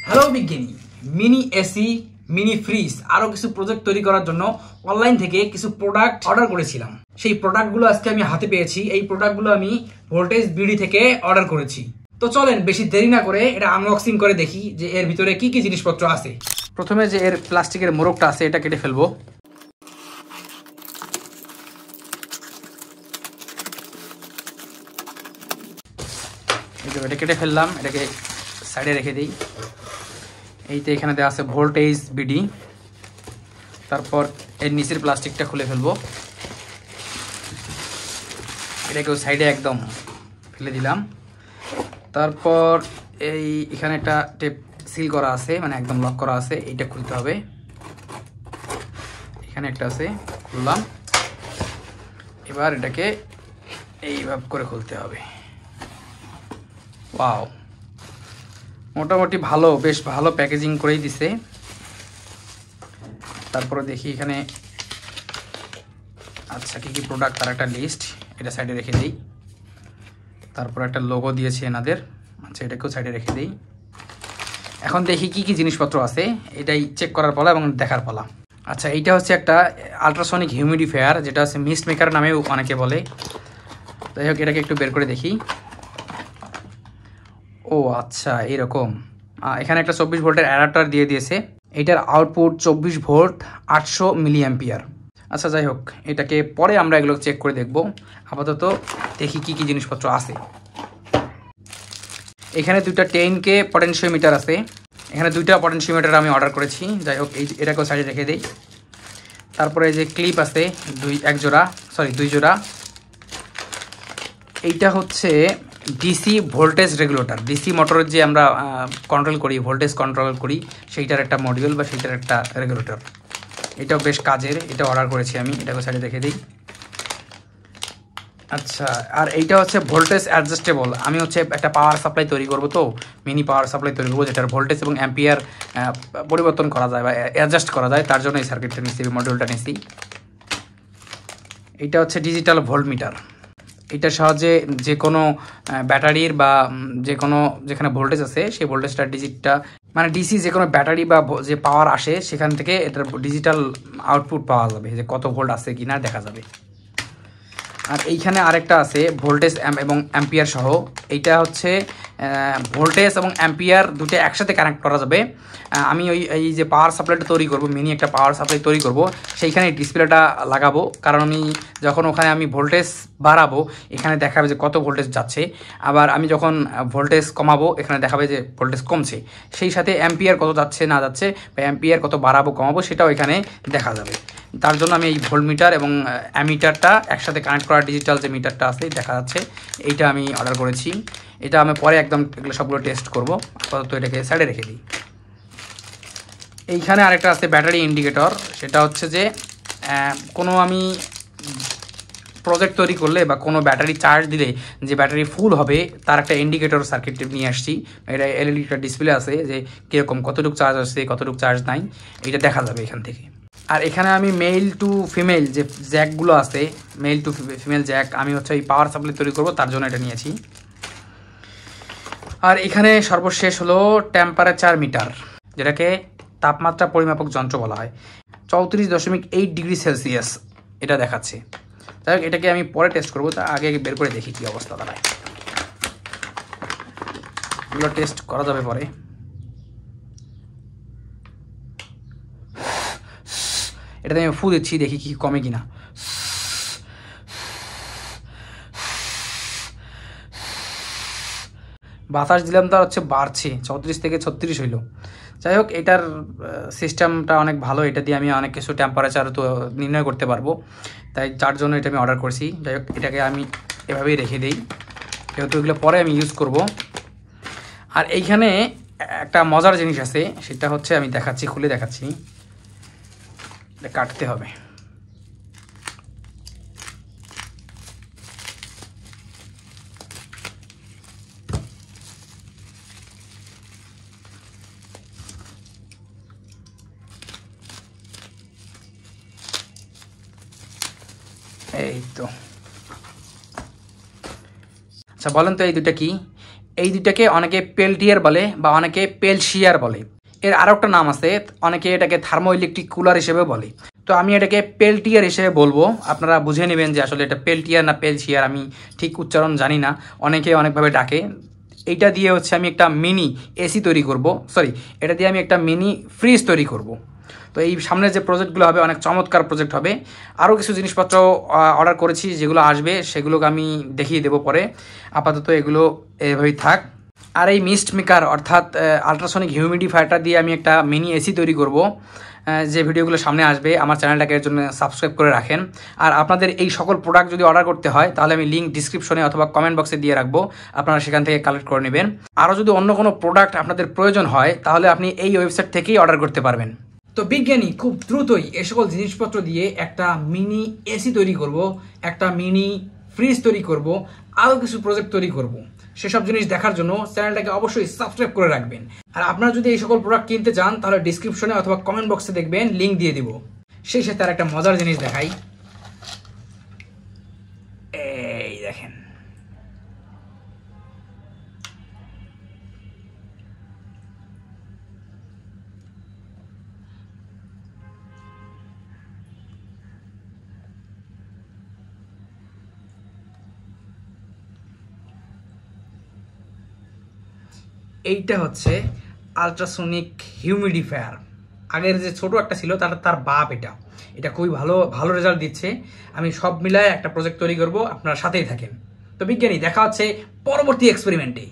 Hello বিজ্ঞানী, mini AC, mini fridge আরো কিছু প্রজেক্ট তৈরি করার জন্য অনলাইন থেকে কিছু প্রোডাক্ট অর্ডার করেছিলাম। সেই প্রোডাক্টগুলো আজকে আমি হাতে পেয়েছি। এই প্রোডাক্টগুলো আমি ভোল্টেজ বিডি থেকে অর্ডার করেছি। তো চলেন বেশি দেরি না করে এটা আনবক্সিং করে দেখি যে এর ভিতরে কি কি জিনিসপত্র আছে। প্রথমে যে এর প্লাস্টিকের মোড়কটা আছে এটা কেটে ফেলবো। এটা কেটে ফেললাম, এটাকে সাইডে রেখে দিই। এইতে এখানে দেওয়া আছে ভোল্টেজ বিডি। তারপর এর নিচের প্লাস্টিকটা খুলে ফেলবো, এটাকেও সাইডে একদম ফেলে দিলাম। তারপর এখানে একটা টেপ সিল করা আছে, মানে একদম লক করা আছে, এইটা খুলতে হবে। এখানে একটা আছে, খুললাম। এবার এটাকে এইভাবে করে খুলতে হবে। ওয়াও, মোটামুটি ভালো, বেশ ভালো প্যাকেজিং করেই দিছে। তারপরে দেখি এখানে আচ্ছা কি কি প্রোডাক্ট, তার একটা লিস্ট, এটা সাইডে রেখে দিই। তারপর একটা লোগো দিয়েছে এনাদের, আচ্ছা এটাকেও সাইডে রেখে দিই। এখন দেখি কি কি জিনিসপত্র আছে, এটাই চেক করার পালা এবং দেখার পালা। আচ্ছা, এইটা হচ্ছে একটা আল্ট্রাসনিক হিউমিডিফায়ার, যেটা হচ্ছে মিস্ট মেকার নামেও অনেকে বলে। যাই হোক, এটাকে একটু বের করে দেখি। ও আচ্ছা, এরকম। এখানে একটা 24 ভোল্টের অ্যাডাপ্টার দিয়ে দিয়েছে। এটার আউটপুট 24 ভোল্ট 800 মিলি অ্যাম্পিয়ার। আচ্ছা যাই হোক, এটাকে পরে আমরা এগুলো চেক করে দেখব। আপাতত দেখি কি কি জিনিসপত্র আছে। এখানে দুইটা 10K পটেনশিওমিটার আছে। এখানে দুইটা পটেনশিওমিটার আমি অর্ডার করেছি। যাই হোক, এটাকেও সাইডে রেখে দিই। তারপরে যে ক্লিপ আছে দুই জোড়া। এইটা হচ্ছে ডিসি ভোল্টেজ রেগুলেটর। ডিসি মোটরের যে আমরা কন্ট্রোল করি, ভোল্টেজ কন্ট্রোল করি, সেইটার একটা মডিউল বা সেইটার একটা রেগুলেটর। এটাও বেশ কাজের, এটা অর্ডার করেছি আমি, এটাকে সাইডে রেখে দিই। আচ্ছা, আর এইটা হচ্ছে ভোল্টেজ অ্যাডজাস্টেবল। আমি হচ্ছে একটা পাওয়ার সাপ্লাই তৈরি করবো, তো মিনি পাওয়ার সাপ্লাই তৈরি করবো, যেটার ভোল্টেজ এবং অ্যাম্পিয়ার পরিবর্তন করা যায় বা অ্যাডজাস্ট করা যায়। তার জন্য এই সার্কিটটা নিচ্ছি, মডিউলটা নিচ্ছি। এইটা হচ্ছে ডিজিটাল ভোল্ট মিটার। এটার সাহায্যে যে কোনো ব্যাটারির বা যে কোনো যেখানে ভোল্টেজ আছে সেই ভোল্টেজটা মানে ডিসি যে কোনো ব্যাটারি বা যে পাওয়ার আসে সেখান থেকে এটার ডিজিটাল আউটপুট পাওয়া যাবে, যে কত ভোল্ট আছে কিনা দেখা যাবে। আর এইখানে আরেকটা আছে ভোল্টেজ এবং অ্যাম্পিয়ার সহ। এইটা হচ্ছে ভোল্টেজ এবং অ্যাম্পিয়ার দুটো একসাথে কানেক্ট করা যাবে। আমি এই যে পাওয়ার সাপ্লাইটা তৈরি করব, মিনি একটা পাওয়ার সাপ্লাই তৈরি করব, সেইখানে ডিসপ্লেটা লাগাবো। কারণ যখন ওখানে আমি ভোল্টেজ বাড়াবো, এখানে দেখাবে যে কত ভোল্টেজ যাচ্ছে। আবার আমি যখন ভোল্টেজ কমাবো, এখানে দেখাবে যে ভোল্টেজ কমছে। সেই সাথে অ্যাম্পিয়ার কত যাচ্ছে না যাচ্ছে বা অ্যাম্পিয়ার কত বাড়াবো কমাবো সেটাও এখানে দেখা যাবে। তার জন্য আমি এই ভোল্ট মিটার এবং অ্যামিটারটা একসাথে কানেক্ট করা ডিজিটাল যে মিটারটা আছে দেখা যাচ্ছে, এইটা আমি অর্ডার করেছি। এটা আমি পরে একদম এগুলো সবগুলো টেস্ট করবো। আপাতত এটাকে সাইডে রেখে দিই। এইখানে আরেকটা আছে ব্যাটারি ইন্ডিকেটর। সেটা হচ্ছে যে কোনো আমি প্রজেক্ট তৈরি করলে বা কোনো ব্যাটারি চার্জ দিলে যে ব্যাটারি ফুল হবে তার একটা ইন্ডিকেটর সার্কিট নিয়ে আসছি। এটা এলইডি একটা ডিসপ্লে আছে, যে কীরকম কতটুকু চার্জ আসছে কতটুকু চার্জ নাই, এটা দেখা যাবে এখান থেকে। আর এখানে আমি মেল টু ফিমেল যে জ্যাকগুলো আছে, মেল টু ফিমেল জ্যাক, আমি হচ্ছে এই পাওয়ার সাপ্লাই তৈরি করবো, তার জন্য এটা নিয়েছি। আর এখানে সর্বশেষ হলো টেম্পারেচার মিটার, যেটাকে তাপমাত্রা পরিমাপক যন্ত্র বলা হয়। 34.8 ডিগ্রি সেলসিয়াস এটা দেখাচ্ছে। যাই হোক, এটাকে আমি পরে টেস্ট করবো, তা আগে বের করে দেখি কী অবস্থা দাঁড়ায়। এগুলো টেস্ট করা যাবে পরে। এটাতে আমি ফু দিচ্ছি, দেখি কি কমে কিনা। বাতাস দিলাম, তার হচ্ছে বাড়ছে, 34 থেকে 36 হইল। যাই হোক, এটার সিস্টেমটা অনেক ভালো, এটা দিয়ে আমি অনেক কিছু টেম্পারেচার তো নির্ণয় করতে পারবো, তাই যার জন্য এটা আমি অর্ডার করছি। যাই হোক, এটাকে আমি এভাবেই রেখে দিই, যেহেতু এগুলো পরে আমি ইউজ করব। আর এইখানে একটা মজার জিনিস আছে, সেটা হচ্ছে আমি দেখাচ্ছি, খুলে দেখাচ্ছি। এটা কাটতে হবে। এই তো। আচ্ছা বলেন তো এই দুটা কি? এই দুইটাকে অনেকে পেল্টিয়ার বলে বা অনেকে পেলশিয়ার বলে। এর আরও একটা নাম আছে, অনেকে এটাকে থার্মো ইলেকট্রিক কুলার হিসেবে বলে। তো আমি এটাকে পেল্টিয়ার হিসেবে বলবো, আপনারা বুঝে নেবেন যে আসলে এটা পেল্টিয়ার না পেলশিয়ার, আমি ঠিক উচ্চারণ জানি না, অনেকে অনেকভাবে ডাকে। এইটা দিয়ে হচ্ছে আমি একটা মিনি এসি তৈরি করব, সরি, এটা দিয়ে আমি একটা মিনি ফ্রিজ তৈরি করব। তো এই সামনে যে প্রজেক্টগুলো হবে অনেক চমৎকার প্রজেক্ট হবে। আরও কিছু জিনিসপত্র অর্ডার করেছি, যেগুলো আসবে সেগুলোকে আমি দেখিয়ে দেবো পরে। আপাতত এগুলো এভাবেই থাক। আর এই মিস্ট মেকার অর্থাৎ আলট্রাসনিক হিউমিডিফায়ারটা দিয়ে আমি একটা মিনি এসি তৈরি করব, যে ভিডিওগুলো সামনে আসবে। আমার চ্যানেলটাকে এর জন্য সাবস্ক্রাইব করে রাখেন। আর আপনাদের এই সকল প্রোডাক্ট যদি অর্ডার করতে হয় তাহলে আমি লিঙ্ক ডিসক্রিপশনে অথবা কমেন্ট বক্সে দিয়ে রাখবো, আপনারা সেখান থেকে কালেক্ট করে নেবেন। আরও যদি অন্য কোনো প্রোডাক্ট আপনাদের প্রয়োজন হয় তাহলে আপনি এই ওয়েবসাইট থেকেই অর্ডার করতে পারবেন। তো বিজ্ঞানী খুব দ্রুতই এ সকল জিনিসপত্র দিয়ে একটা মিনি এসি তৈরি করব, একটা মিনি ফ্রিজ তৈরি করব, আরও কিছু প্রজেক্ট তৈরি করব। সেসব জিনিস দেখার জন্য চ্যানেলটাকে অবশ্যই সাবস্ক্রাইব করে রাখবেন। আর আপনারা যদি এই সকল প্রোডাক্ট কিনতে চান তাহলে ডিসক্রিপশনে অথবা কমেন্ট বক্সে দেখবেন, লিঙ্ক দিয়ে দিব। সেই সাথে আর একটা মজার জিনিস দেখাই, এই দেখেন। এইটা হচ্ছে আলট্রাসনিক হিউমিডিফায়ার। আগের যে ছোট একটা ছিল তার বাপ এটা। এটা খুবই ভালো ভালো রেজাল্ট দিচ্ছে। আমি সব মিলায় একটা প্রজেক্ট তৈরি করব, আপনারা সাথেই থাকেন। তো বিজ্ঞানী দেখা হচ্ছে পরবর্তী এক্সপেরিমেন্টে।